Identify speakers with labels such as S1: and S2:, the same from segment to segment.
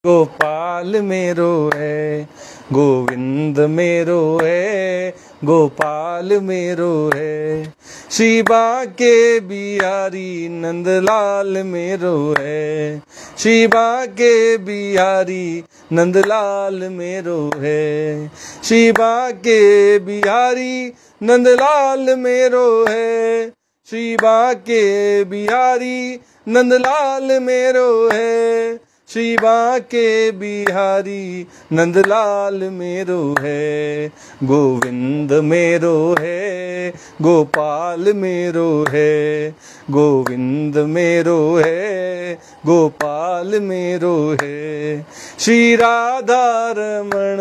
S1: गोपाल मेरो है, गोविंद मेरो है, गोपाल मेरो है। श्री बांके बिहारी नंदलाल मेरो है, श्री बांके बिहारी नंदलाल मेरो है। श्री बांके बिहारी नंदलाल मेरो है, श्री बांके बिहारी नंदलाल मेरो है। श्री बांके बिहारी नंदलाल मेरो है, गोविंद मेरो है, गोपाल मेरो है। गोविंद मेरो है, गोपाल मेरो है। श्री राधा रमण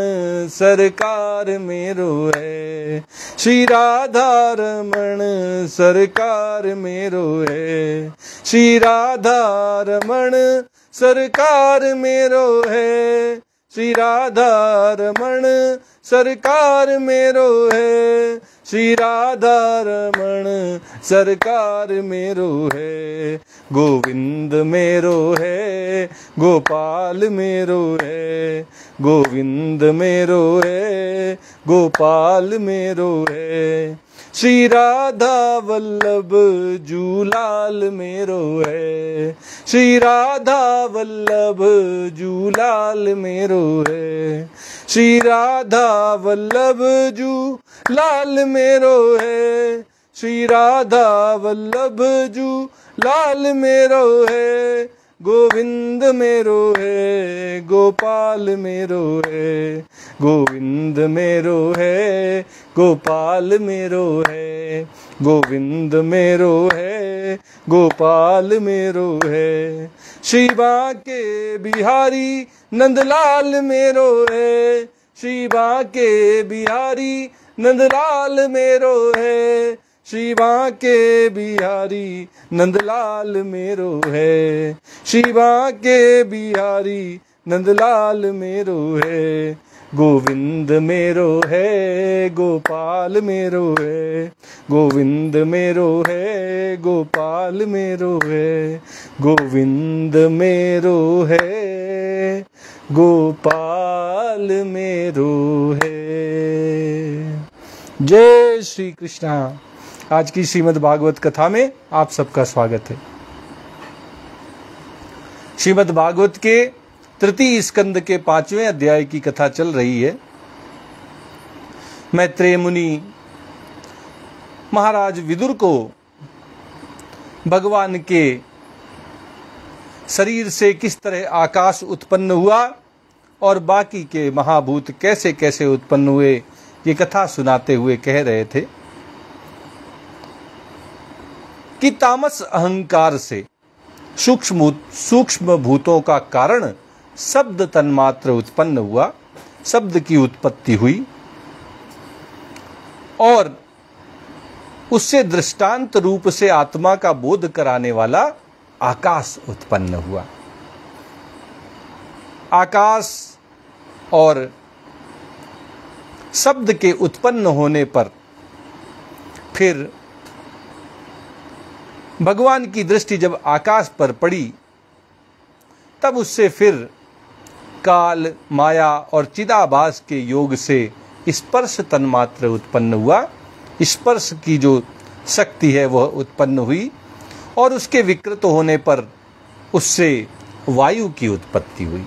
S1: सरकार मेरो है, श्री राधा रमण सरकार मेरो है। श्री राधा रमण सरकार मेरो है, श्री राधा रमण सरकार मेरो है। श्री राधा रमण सरकार मेरो है, गोविंद मेरो है, गोपाल मेरो है। गोविंद मेरो है, गोपाल मेरो है। श्री राधा वल्लभ जूलाल मेरो है, श्री राधा वल्लभ जूलाल मेरो है। श्री राधा वल्लभ जूलाल मेरो है, श्री राधा वल्लभ जूलाल मेरो है। गोविंद मेरो है, गोपाल मेरो है। गोविंद मेरो है, गोपाल मेरो है। गोविंद मेरो है, गोपाल मेरो है। श्री बांके बिहारी नंदलाल मेरो है, श्री बांके बिहारी नंदलाल मेरो है। श्री बांके बिहारी नंदलाल मेरो है, श्री बांके बिहारी नंदलाल मेरो है। गोविंद मेरो है, गोपाल मेरो है। गोविंद मेरो है, गोपाल मेरो है। गोविंद मेरो है, गोपाल मेरो है। जय श्री कृष्णा। आज की श्रीमद् भागवत कथा में आप सबका स्वागत है। श्रीमद् भागवत के तृतीय स्कंद के 5वें अध्याय की कथा चल रही है। मैत्रेय मुनि महाराज विदुर को भगवान के शरीर से किस तरह आकाश उत्पन्न हुआ और बाकी के महाभूत कैसे कैसे उत्पन्न हुए, ये कथा सुनाते हुए कह रहे थे कि तामस अहंकार से सूक्ष्म भूतों का कारण शब्द तन्मात्र उत्पन्न हुआ, शब्द की उत्पत्ति हुई और उससे दृष्टांत रूप से आत्मा का बोध कराने वाला आकाश उत्पन्न हुआ। आकाश और शब्द के उत्पन्न होने पर फिर भगवान की दृष्टि जब आकाश पर पड़ी तब उससे फिर काल, माया और चिदाभास के योग से स्पर्श तन्मात्र उत्पन्न हुआ। स्पर्श की जो शक्ति है वह उत्पन्न हुई और उसके विकृत होने पर उससे वायु की उत्पत्ति हुई।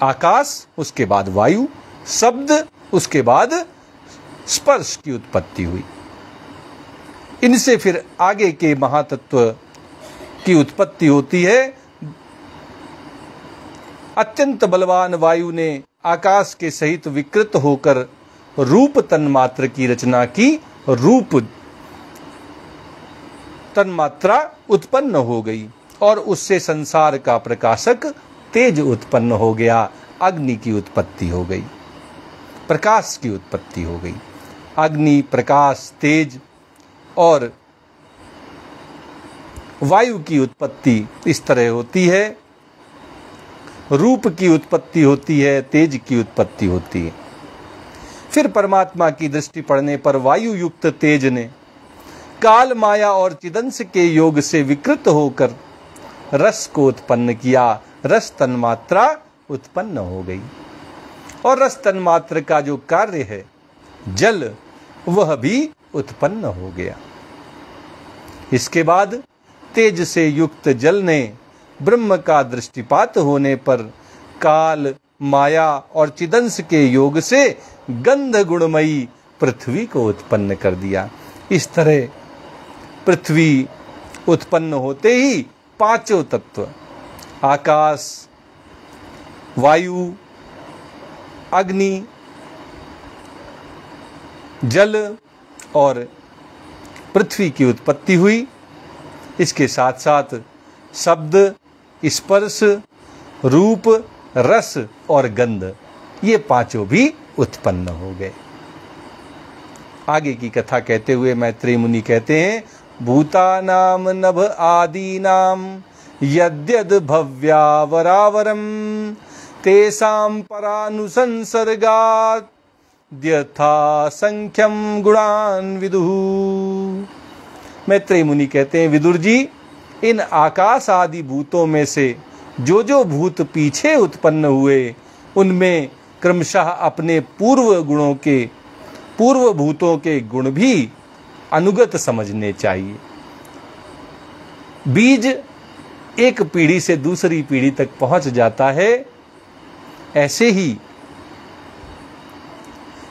S1: आकाश, उसके बाद वायु, शब्द, उसके बाद स्पर्श की उत्पत्ति हुई। इनसे फिर आगे के महातत्व की उत्पत्ति होती है। अत्यंत बलवान वायु ने आकाश के सहित विकृत होकर रूप तन्मात्र की रचना की। रूप तन्मात्रा उत्पन्न हो गई और उससे संसार का प्रकाशक तेज उत्पन्न हो गया। अग्नि की उत्पत्ति हो गई, प्रकाश की उत्पत्ति हो गई। अग्नि, प्रकाश, तेज और वायु की उत्पत्ति इस तरह होती है। रूप की उत्पत्ति होती है, तेज की उत्पत्ति होती है। फिर परमात्मा की दृष्टि पड़ने पर वायु युक्त तेज ने काल, माया और चिदंश के योग से विकृत होकर रस को उत्पन्न किया। रस तन्मात्रा उत्पन्न हो गई और रस तन्मात्र का जो कार्य है जल, वह भी उत्पन्न हो गया। इसके बाद तेज से युक्त जल ने ब्रह्म का दृष्टिपात होने पर काल, माया और चिदंश के योग से गंध गुणमयी पृथ्वी को उत्पन्न कर दिया। इस तरह पृथ्वी उत्पन्न होते ही पांचों तत्व आकाश, वायु, अग्नि, जल और पृथ्वी की उत्पत्ति हुई। इसके साथ साथ शब्द, स्पर्श, रूप, रस और गंध, ये पांचों भी उत्पन्न हो गए। आगे की कथा कहते हुए मैत्रेय मुनि कहते हैं, भूतानाम नभ आदीनाम यद्यद् भव्यावरावरम तेषां परानुसंसर्गात् यथा संख्यम गुणान विदुः। मैत्रेय मुनि कहते हैं, विदुर जी, इन आकाश आदि भूतों में से जो भूत पीछे उत्पन्न हुए, उनमें क्रमशः अपने पूर्व भूतों के गुण भी अनुगत समझने चाहिए। बीज एक पीढ़ी से दूसरी पीढ़ी तक पहुंच जाता है, ऐसे ही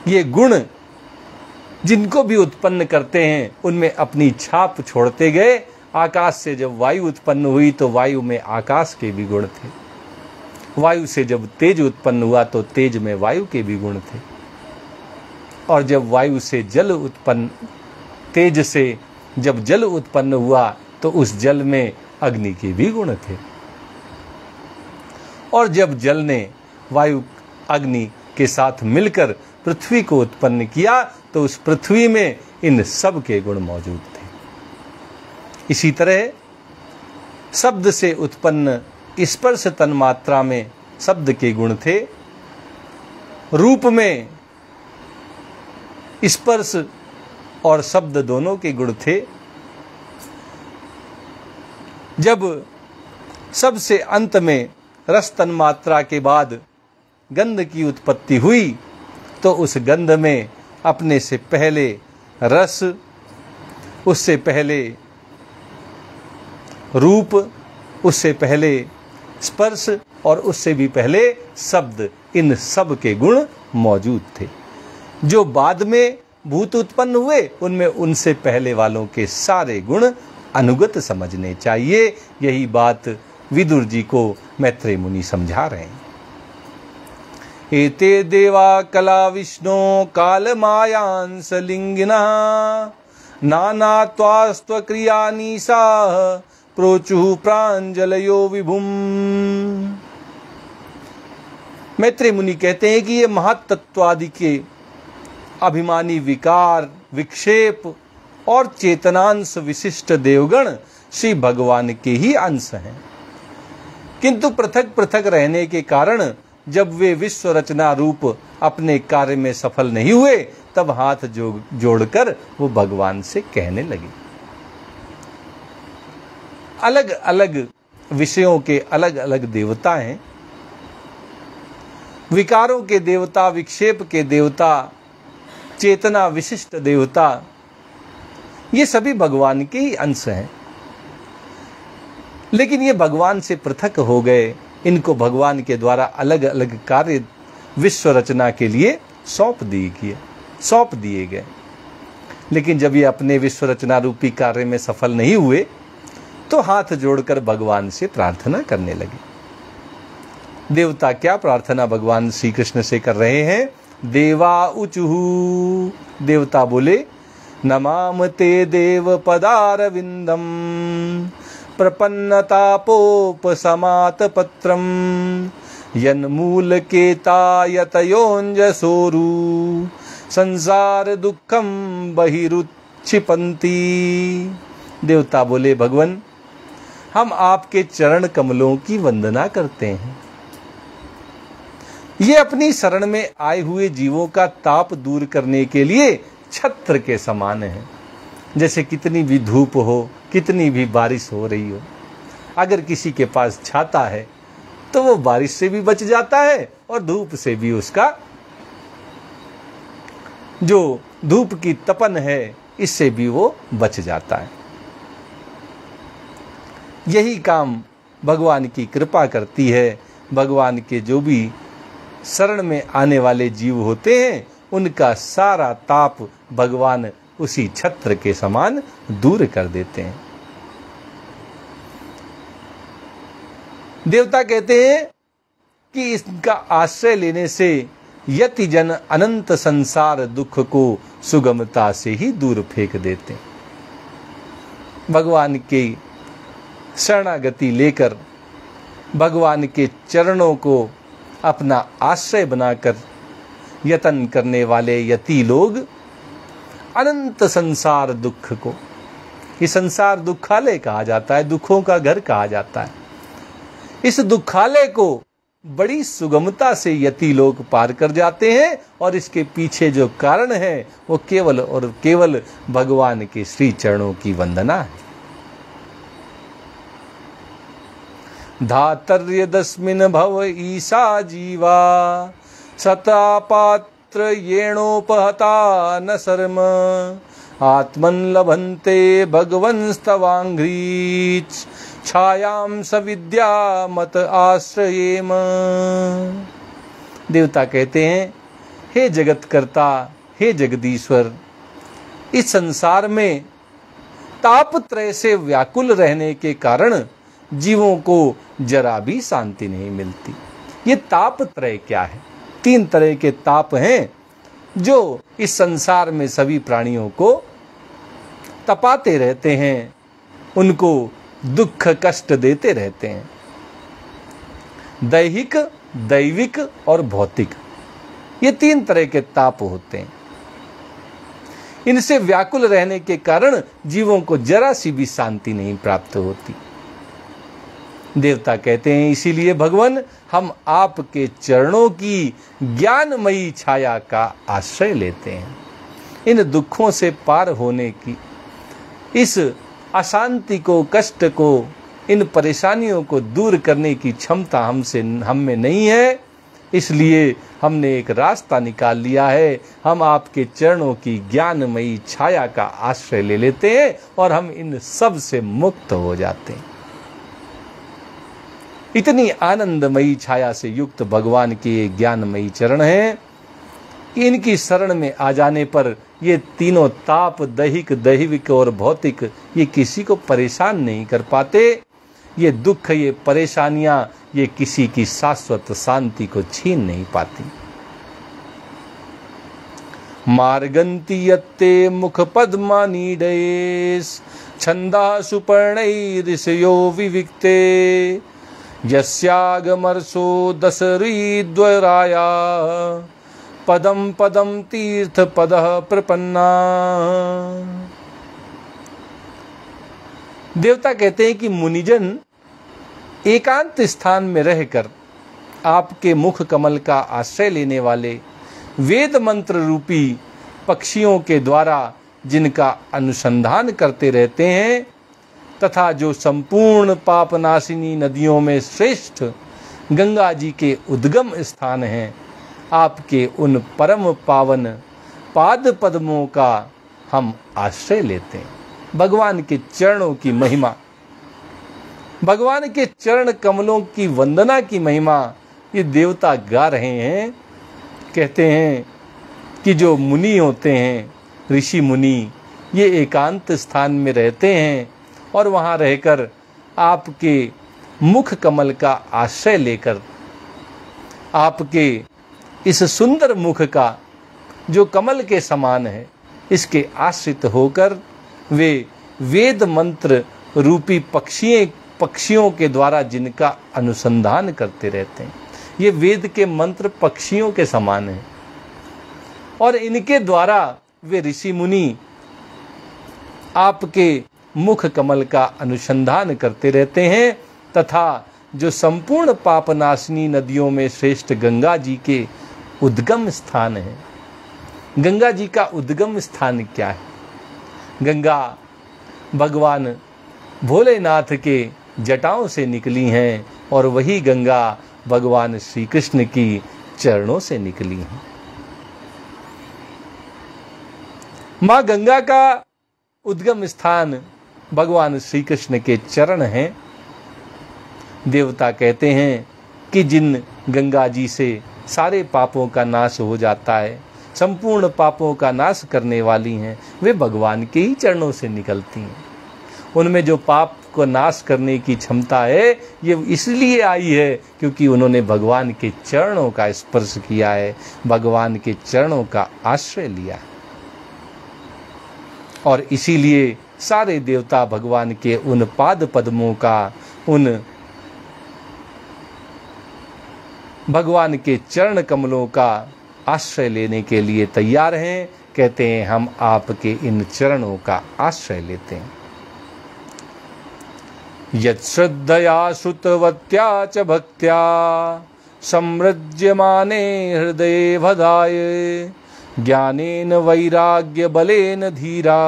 S1: ये गुण जिनको भी उत्पन्न करते हैं उनमें अपनी छाप छोड़ते गए। आकाश से जब वायु उत्पन्न हुई तो वायु में आकाश के भी गुण थे, वायु से जब तेज उत्पन्न हुआ तो तेज में वायु के भी गुण थे, और जब वायु से जल उत्पन्न, तेज से जब जल उत्पन्न हुआ तो उस जल में अग्नि के भी गुण थे, और जब जल ने वायु अग्नि के साथ मिलकर पृथ्वी को उत्पन्न किया तो उस पृथ्वी में इन सब के गुण मौजूद थे। इसी तरह शब्द से उत्पन्न स्पर्श तन्मात्रा में शब्द के गुण थे, रूप में स्पर्श और शब्द दोनों के गुण थे। जब सबसे अंत में रस तन्मात्रा के बाद गंध की उत्पत्ति हुई तो उस गंध में अपने से पहले रस, उससे पहले रूप, उससे पहले स्पर्श और उससे भी पहले शब्द, इन सब के गुण मौजूद थे। जो बाद में भूत उत्पन्न हुए उनमें उनसे पहले वालों के सारे गुण अनुगत समझने चाहिए। यही बात विदुर जी को मैत्रेय मुनि समझा रहे हैं। एते देवा कला विष्णु काल मायांस लिंगिना नानात्वास्त्व क्रियानीसा प्रोचुः प्रांजलयो विभुम। मैत्रेय मुनि कहते हैं कि ये महातत्वादि के अभिमानी विकार, विक्षेप और चेतनांश विशिष्ट देवगण श्री भगवान के ही अंश हैं, किंतु पृथक पृथक रहने के कारण जब वे विश्व रचना रूप अपने कार्य में सफल नहीं हुए तब हाथ जोड़कर वो भगवान से कहने लगे। अलग अलग विषयों के अलग अलग देवता हैं, विकारों के देवता, विक्षेप के देवता, चेतना विशिष्ट देवता, ये सभी भगवान के ही अंश हैं, लेकिन ये भगवान से पृथक हो गए। इनको भगवान के द्वारा अलग अलग कार्य विश्व रचना के लिए सौंप दिए गए। लेकिन जब ये अपने विश्व रचना रूपी कार्य में सफल नहीं हुए तो हाथ जोड़कर भगवान से प्रार्थना करने लगे। देवता क्या प्रार्थना भगवान श्री कृष्ण से कर रहे हैं? देवा उचुहु, देवता बोले, नमाम ते देव पदारविंदम प्रपन्नतापोपसमात पत्रम यन्मूल केतायतयोंजसोरु संसार दुखम बहिरुच्छिपन्ति। देवता बोले, भगवान, हम आपके चरण कमलों की वंदना करते हैं। ये अपनी शरण में आए हुए जीवों का ताप दूर करने के लिए छत्र के समान है। जैसे कितनी भी धूप हो, कितनी भी बारिश हो रही हो, अगर किसी के पास छाता है तो वो बारिश से भी बच जाता है और धूप से भी, उसका जो धूप की तपन है इससे भी वो बच जाता है। यही काम भगवान की कृपा करती है। भगवान के जो भी शरण में आने वाले जीव होते हैं उनका सारा ताप भगवान उसी छत्र के समान दूर कर देते हैं। देवता कहते हैं कि इसका आश्रय लेने से यति जन अनंत संसार दुख को सुगमता से ही दूर फेंक देते हैं। भगवान के शरणागति लेकर भगवान के चरणों को अपना आश्रय बनाकर यतन करने वाले यति लोग अनंत संसार दुख को, ये संसार दुखालय कहा जाता है, दुखों का घर कहा जाता है, इस दुखालय को बड़ी सुगमता से यति लोग पार कर जाते हैं। और इसके पीछे जो कारण है वो केवल और केवल भगवान के श्री चरणों की वंदना है। धातर्यदस्मिन् भव ईशा जीवा सतापात्र येणोपहता न शर्म आत्मन लभन्ते भगवंस्तवांघ्रीच छायाम सविद्या मत आश्रयेम। देवता कहते हैं, हे जगत कर्ता, हे जगदीश्वर, इस संसार में तापत्रय से व्याकुल रहने के कारण जीवों को जरा भी शांति नहीं मिलती। ये तापत्रय क्या है? 3 तरह के ताप हैं जो इस संसार में सभी प्राणियों को तपाते रहते हैं, उनको दुख कष्ट देते रहते हैं। दैहिक, दैविक और भौतिक, ये 3 तरह के ताप होते हैं। इनसे व्याकुल रहने के कारण जीवों को जरा सी भी शांति नहीं प्राप्त होती। देवता कहते हैं, इसीलिए भगवान हम आपके चरणों की ज्ञानमयी छाया का आश्रय लेते हैं। इन दुखों से पार होने की, इस अशांति को, कष्ट को, इन परेशानियों को दूर करने की क्षमता हम में नहीं है, इसलिए हमने एक रास्ता निकाल लिया है। हम आपके चरणों की ज्ञानमयी छाया का आश्रय ले लेते हैं और हम इन सब से मुक्त हो जाते हैं। इतनी आनंदमयी छाया से युक्त भगवान के ये ज्ञानमयी चरण हैं, इनकी शरण में आ जाने पर ये तीनों ताप, दैहिक, दैविक और भौतिक, ये किसी को परेशान नहीं कर पाते। ये दुख, ये परेशानियां, ये किसी की शाश्वत शांति को छीन नहीं पाती। मार्गंती यत्ते मुख पद्मानीडेश छंदा सुपर्णैरिषयो विविक्ते यस्यागमर्षो दशरीद्वराया पदम पदम तीर्थ पदः प्रपन्ना। देवता कहते हैं कि मुनिजन एकांत स्थान में रहकर आपके मुख कमल का आश्रय लेने वाले वेद मंत्र रूपी पक्षियों के द्वारा जिनका अनुसंधान करते रहते हैं तथा जो संपूर्ण पापनाशिनी नदियों में श्रेष्ठ गंगा जी के उद्गम स्थान हैं, आपके उन परम पावन पाद पद्मों का हम आश्रय लेते हैं। भगवान के चरणों की महिमा, भगवान के चरण कमलों की वंदना की महिमा ये देवता गा रहे हैं। कहते हैं कि जो मुनि होते हैं, ऋषि मुनि, ये एकांत स्थान में रहते हैं और वहाँ रहकर आपके मुख कमल का आश्रय लेकर आपके इस सुंदर मुख का जो कमल के समान है, इसके आश्रित होकर वे वेद मंत्र रूपी पक्षियों के द्वारा जिनका अनुसंधान करते रहते हैं। ये वेद के मंत्र पक्षियों के समान हैं और इनके द्वारा वे ऋषि मुनि आपके मुख कमल का अनुसंधान करते रहते हैं तथा जो संपूर्ण पापनाशिनी नदियों में श्रेष्ठ गंगा जी के उद्गम स्थान है। गंगा जी का उद्गम स्थान क्या है? गंगा भगवान भोलेनाथ के जटाओं से निकली हैं और वही गंगा भगवान श्री कृष्ण की चरणों से निकली है। मां गंगा का उद्गम स्थान भगवान श्री कृष्ण के चरण हैं। देवता कहते हैं कि जिन गंगा जी से सारे पापों का नाश हो जाता है, संपूर्ण पापों का नाश करने वाली हैं, वे भगवान के ही चरणों से निकलती हैं। उनमें जो पाप को नाश करने की क्षमता है, ये इसलिए आई है क्योंकि उन्होंने भगवान के चरणों का स्पर्श किया है, भगवान के चरणों का आश्रय लिया है। और इसीलिए सारे देवता भगवान के उन पाद पद्मों का, उन भगवान के चरण कमलों का आश्रय लेने के लिए तैयार हैं। कहते हैं हम आपके इन चरणों का आश्रय लेते हैं। यत् श्रद्धया श्रुतवत्या च भक्त्या समृज्यमाने हृदये भदाय ज्ञानेन वैराग्य बलेन धीरा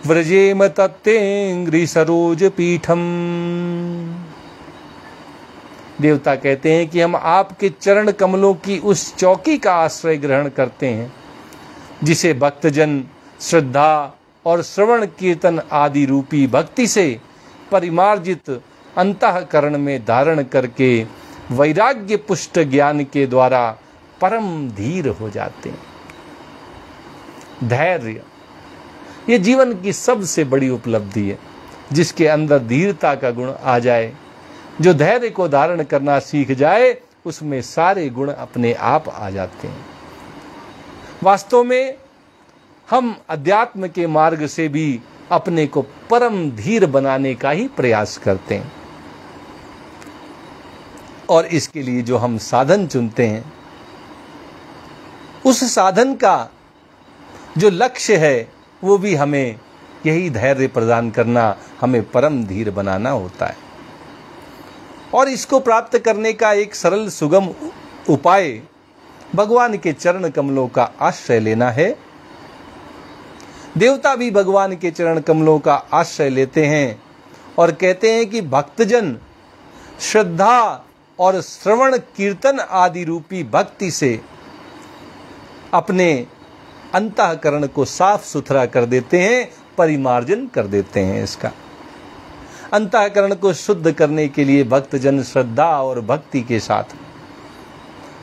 S1: व्रजेम तत्तेंग्रि सरोज पीठम। देवता कहते हैं कि हम आपके चरण कमलों की उस चौकी का आश्रय ग्रहण करते हैं जिसे भक्तजन श्रद्धा और श्रवण कीर्तन आदि रूपी भक्ति से परिमार्जित अंतःकरण में धारण करके वैराग्य पुष्ट ज्ञान के द्वारा परम धीर हो जाते हैं। धैर्य ये जीवन की सबसे बड़ी उपलब्धि है। जिसके अंदर धीरता का गुण आ जाए, जो धैर्य को धारण करना सीख जाए, उसमें सारे गुण अपने आप आ जाते हैं। वास्तव में हम अध्यात्म के मार्ग से भी अपने को परम धीर बनाने का ही प्रयास करते हैं। और इसके लिए जो हम साधन चुनते हैं, उस साधन का जो लक्ष्य है वो भी हमें यही धैर्य प्रदान करना, हमें परम धीर बनाना होता है। और इसको प्राप्त करने का एक सरल सुगम उपाय भगवान के चरण कमलों का आश्रय लेना है। देवता भी भगवान के चरण कमलों का आश्रय लेते हैं और कहते हैं कि भक्तजन श्रद्धा और श्रवण कीर्तन आदि रूपी भक्ति से अपने अंतःकरण को साफ सुथरा कर देते हैं, परिमार्जन कर देते हैं। इसका अंतःकरण को शुद्ध करने के लिए भक्तजन श्रद्धा और भक्ति के साथ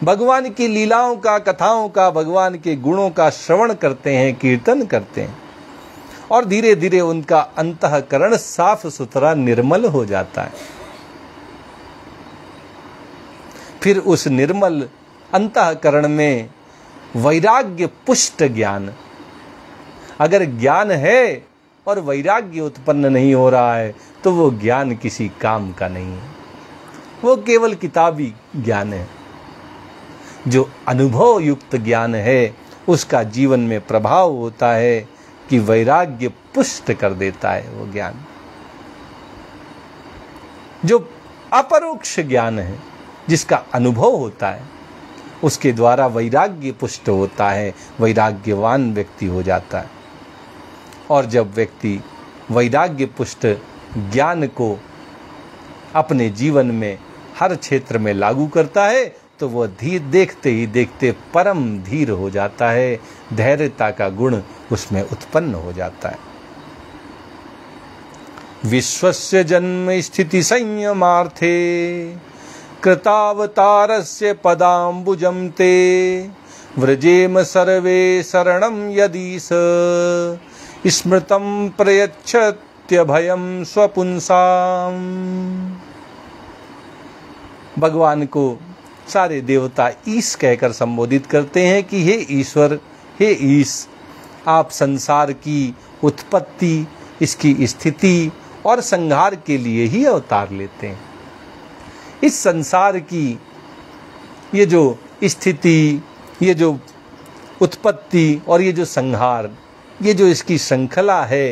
S1: भगवान की लीलाओं का, कथाओं का, भगवान के गुणों का श्रवण करते हैं, कीर्तन करते हैं और धीरे धीरे उनका अंतःकरण साफ सुथरा निर्मल हो जाता है। फिर उस निर्मल अंतःकरण में वैराग्य पुष्ट ज्ञान, अगर ज्ञान है और वैराग्य उत्पन्न नहीं हो रहा है तो वो ज्ञान किसी काम का नहीं है, वो केवल किताबी ज्ञान है। जो अनुभव युक्त ज्ञान है उसका जीवन में प्रभाव होता है कि वैराग्य पुष्ट कर देता है वो ज्ञान। जो अपरोक्ष ज्ञान है, जिसका अनुभव होता है, उसके द्वारा वैराग्य पुष्ट होता है, वैराग्यवान व्यक्ति हो जाता है। और जब व्यक्ति वैराग्य पुष्ट ज्ञान को अपने जीवन में हर क्षेत्र में लागू करता है तो वह धीर देखते ही देखते परम धीर हो जाता है, धैर्यता का गुण उसमें उत्पन्न हो जाता है। विश्वस्य जन्म स्थिति संयमार्थे कृतावतारस्य पदाम्बुजं ते व्रजेम सर्वे शरणं यदीश स्मृतं प्रयच्छत्यभयं स्वपुंसाम्। भगवान को सारे देवता ईश कहकर संबोधित करते हैं कि हे ईश्वर, हे ईश, आप संसार की उत्पत्ति, इसकी स्थिति और संहार के लिए ही अवतार लेते हैं। इस संसार की ये जो स्थिति, ये जो उत्पत्ति और ये जो संहार, ये जो इसकी श्रृंखला है,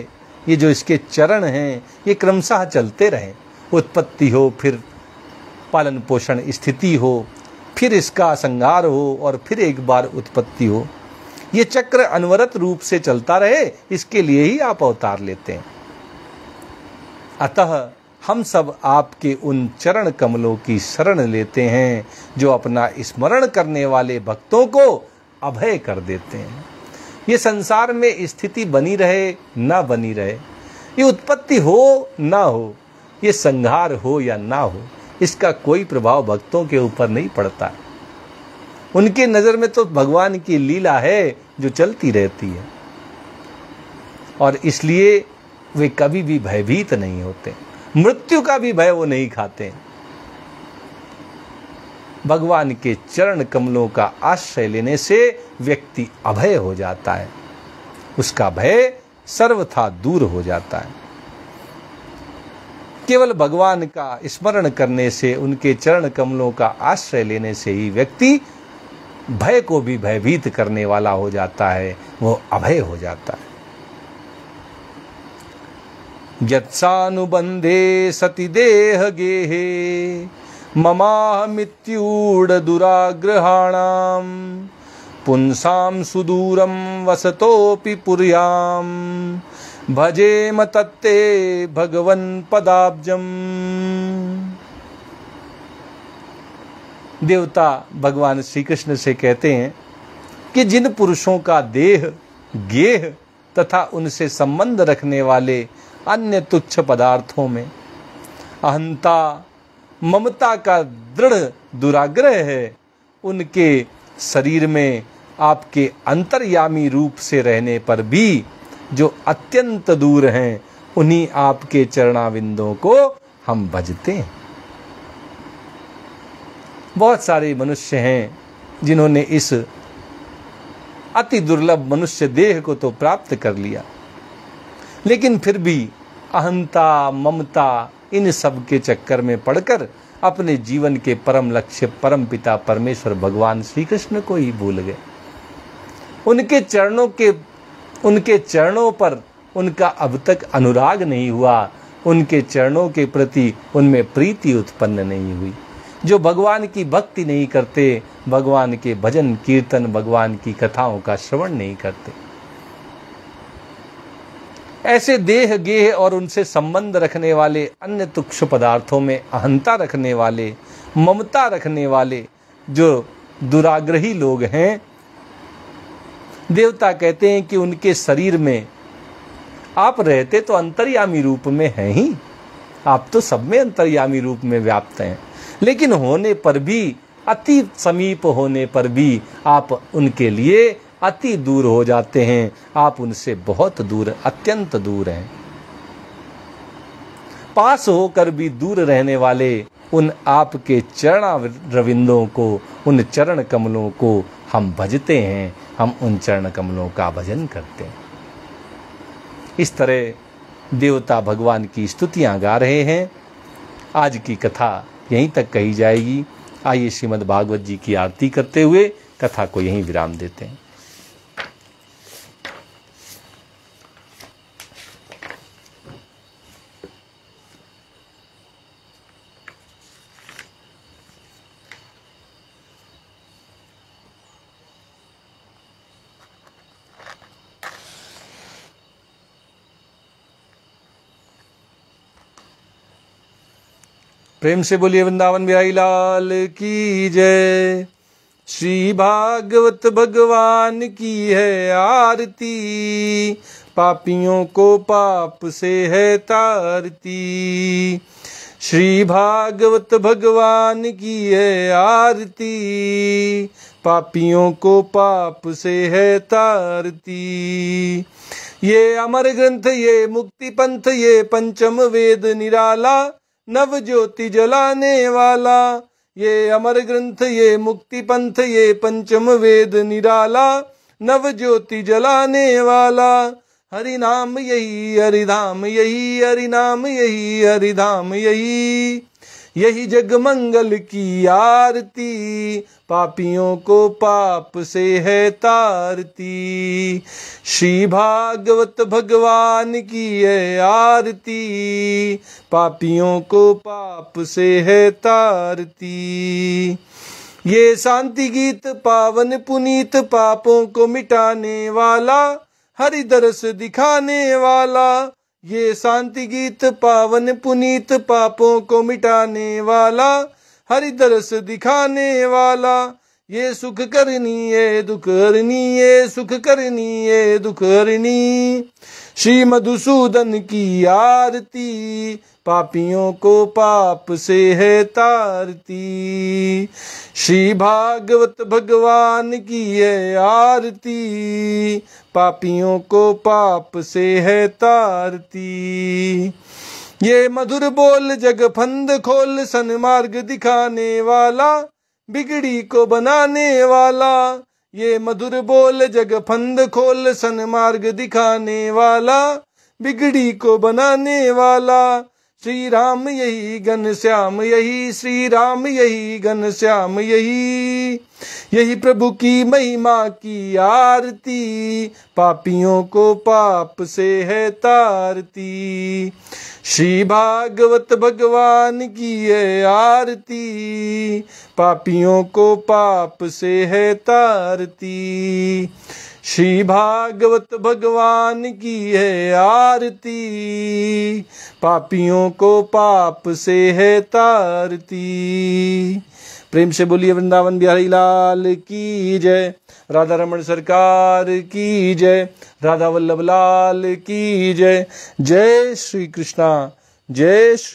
S1: ये जो इसके चरण हैं, ये क्रमशः चलते रहें। उत्पत्ति हो, फिर पालन पोषण स्थिति हो, फिर इसका संहार हो और फिर एक बार उत्पत्ति हो। ये चक्र अनवरत रूप से चलता रहे, इसके लिए ही आप अवतार लेते हैं। अतः हम सब आपके उन चरण कमलों की शरण लेते हैं जो अपना स्मरण करने वाले भक्तों को अभय कर देते हैं। ये संसार में स्थिति बनी रहे ना बनी रहे, ये उत्पत्ति हो ना हो, ये संहार हो या ना हो, इसका कोई प्रभाव भक्तों के ऊपर नहीं पड़ता। उनके नजर में तो भगवान की लीला है जो चलती रहती है, और इसलिए वे कभी भी भयभीत नहीं होते, मृत्यु का भी भय वो नहीं खाते। भगवान के चरण कमलों का आश्रय लेने से व्यक्ति अभय हो जाता है, उसका भय सर्वथा दूर हो जाता है। केवल भगवान का स्मरण करने से, उनके चरण कमलों का आश्रय लेने से ही व्यक्ति भय को भी भयभीत करने वाला हो जाता है, वो अभय हो जाता है। यत्सानुबंधे सति देह गेहे ममाहमित्यूढ दुराग्रहाणाम पुंसाम सुदूरम वसतोपि पुर्याम भजेम तत्ते भगवन् पदाब्जम। देवता भगवान श्री कृष्ण से कहते हैं कि जिन पुरुषों का देह, गेह तथा उनसे संबंध रखने वाले अन्य तुच्छ पदार्थों में अहंता, ममता का दृढ़ दुराग्रह है, उनके शरीर में आपके अंतर्यामी रूप से रहने पर भी जो अत्यंत दूर हैं, उन्हीं आपके चरणाविंदों को हम भजते हैं। बहुत सारे मनुष्य हैं जिन्होंने इस अति दुर्लभ मनुष्य देह को तो प्राप्त कर लिया, लेकिन फिर भी अहंता, ममता, इन सब के चक्कर में पड़कर अपने जीवन के परम लक्ष्य परम पिता परमेश्वर भगवान श्री कृष्ण को ही भूल गए। उनके चरणों पर उनका अब तक अनुराग नहीं हुआ, उनके चरणों के प्रति उनमें प्रीति उत्पन्न नहीं हुई। जो भगवान की भक्ति नहीं करते, भगवान के भजन कीर्तन, भगवान की कथाओं का श्रवण नहीं करते, ऐसे देह, गेह और उनसे संबंध रखने वाले अन्य तुच्छ पदार्थों में अहंता रखने वाले, ममता रखने वाले जो दुराग्रही लोग हैं, देवता कहते हैं कि उनके शरीर में आप रहते तो अंतर्यामी रूप में हैं ही, आप तो सब में अंतर्यामी रूप में व्याप्त हैं, लेकिन होने पर भी, अति समीप होने पर भी आप उनके लिए अति दूर हो जाते हैं, आप उनसे बहुत दूर, अत्यंत दूर हैं। पास होकर भी दूर रहने वाले उन आपके चरणारविंदों को, उन चरण कमलों को हम भजते हैं, हम उन चरण कमलों का भजन करते हैं। इस तरह देवता भगवान की स्तुतियां गा रहे हैं। आज की कथा यहीं तक कही जाएगी। आइए श्रीमद् भागवत जी की आरती करते हुए कथा को यहीं विराम देते हैं। प्रेम से बोलिए वृंदावन बिहारी लाल की जय। श्री भागवत भगवान की है आरती, पापियों को पाप से है तारती। श्री भागवत भगवान की है आरती, पापियों को पाप से है तारती। ये अमर ग्रंथ, ये मुक्ति पंथ, ये पंचम वेद निराला, नव ज्योति जलाने वाला। ये अमर ग्रंथ, ये मुक्ति पंथ, ये पंचम वेद निराला, नव ज्योति जलाने वाला। हरि नाम यही हरिधाम, यही हरि नाम यही हरिधाम, यही यही जग मंगल की आरती, पापियों को पाप से है तारती। श्री भागवत भगवान की है आरती, पापियों को पाप से है तारती। ये शांति गीत पावन पुनीत, पापों को मिटाने वाला, हरि दरस दिखाने वाला। ये शांति गीत पावन पुनीत, पापों को मिटाने वाला, हरि दरस दिखाने वाला। ये सुख करनी ये दुख हरनी, ये सुख करनी ये दुख हरनी। श्री मधुसूदन की आरती, पापियों को पाप से है तारती। श्री भागवत भगवान की है आरती, पापियों को पाप से है तारती। ये मधुर बोल जग फंद खोल, सन्मार्ग दिखाने वाला, बिगड़ी को बनाने वाला। ये मधुर बोल जग फंद खोल, सन्मार्ग दिखाने वाला, बिगड़ी को बनाने वाला। श्री राम यही घनश्याम यही, श्री राम यही घनश्याम यही। यही प्रभु की महिमा की आरती, पापियों को पाप से है तारती। श्री भागवत भगवान की है आरती, पापियों को पाप से है तारती। श्री भागवत भगवान की है आरती, पापियों को पाप से है तारती। प्रेम से बोलिए वृंदावन बिहारी लाल की जय, राधा रमण सरकार की जय, राधा वल्लभ लाल की जय। जय श्री कृष्णा, जय श्री